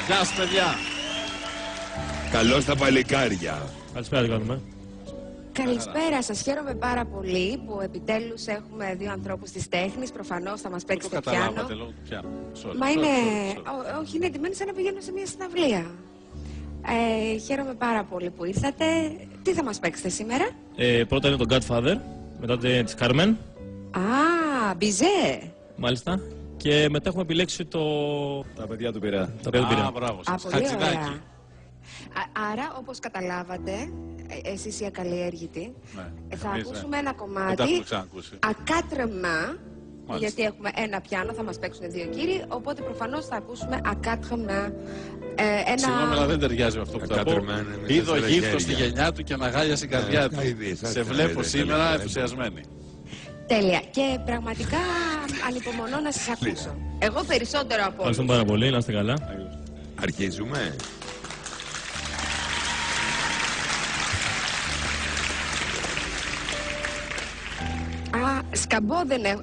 Γεια σας, παιδιά. Καλώς τα παλικάρια. Καλησπέρα, τι κάνουμε. Καλησπέρα σας. Χαίρομαι πάρα πολύ που επιτέλους έχουμε δύο ανθρώπους της τέχνης. Προφανώς θα μας παίξετε πιάνο. Καταλάβατε λόγω του πιάνο. Μα είναι... Όχι, είναι εντυμένοι σαν να πηγαίνουν σε μια συναυλία. Χαίρομαι πάρα πολύ που ήρθατε. Τι θα μας παίξετε σήμερα? Πρώτα είναι το Godfather, μετά της Carmen. Α, Μπιζέ. Μάλιστα. Και μετά έχουμε επιλέξει το... Τα παιδιά του Πειραιά. Τα παιδιά του Πειραιά. Α, μπράβο σας. Πολύ ωραία. Άρα, όπως καταλάβατε, εσείς οι ακαλλιέργητοι, θα ακούσουμε ένα κομμάτι ακάτρεμα, γιατί έχουμε ένα πιάνο, θα μας παίξουν δύο κύριοι, οπότε προφανώς θα ακούσουμε ακάτρεμα. Συγγνώμη, αλλά δεν ταιριάζει με αυτό που θα πω. Είδε ο γύφτος στη γενιά του και αναγάλιασε η καρδιά του. Σε βλέπω σήμερα ενθουσιασμένη. Τέλεια. Και πραγματικά ανυπομονώ να σας ακούσω. Εγώ περισσότερο από όλους. Ευχαριστούμε πάρα πολύ, να είστε καλά. Αρχίζουμε. Α,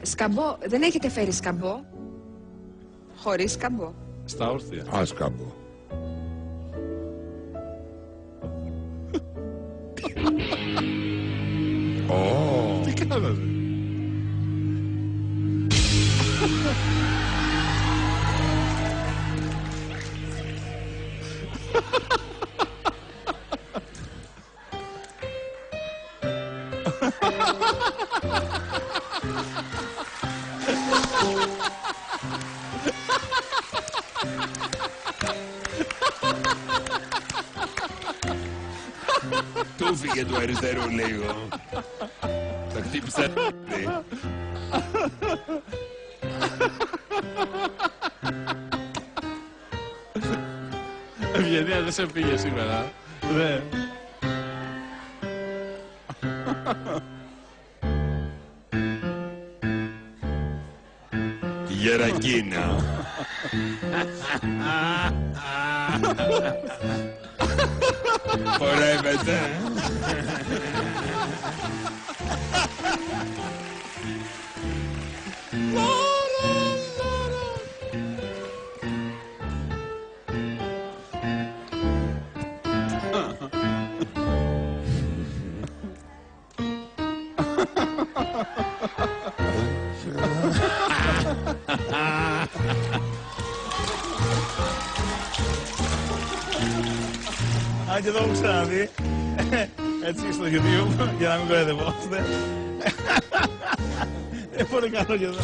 σκαμπό δεν έχετε φέρει σκαμπό? Χωρίς σκαμπό. Στα όρθια. Άσκαμπο. Τι κάνατε? Του φύγε του αριστερού λίγο. Τα χτύπησα. Ευγενία, δεν σε πήγε σήμερα. Ναι. Γερακίνα. Χορεύεται. Αν και το έχω ξαναδεί, έτσι στο YouTube, για να μην κοροϊδευόμαστε. Είναι πολύ καλό και εδώ.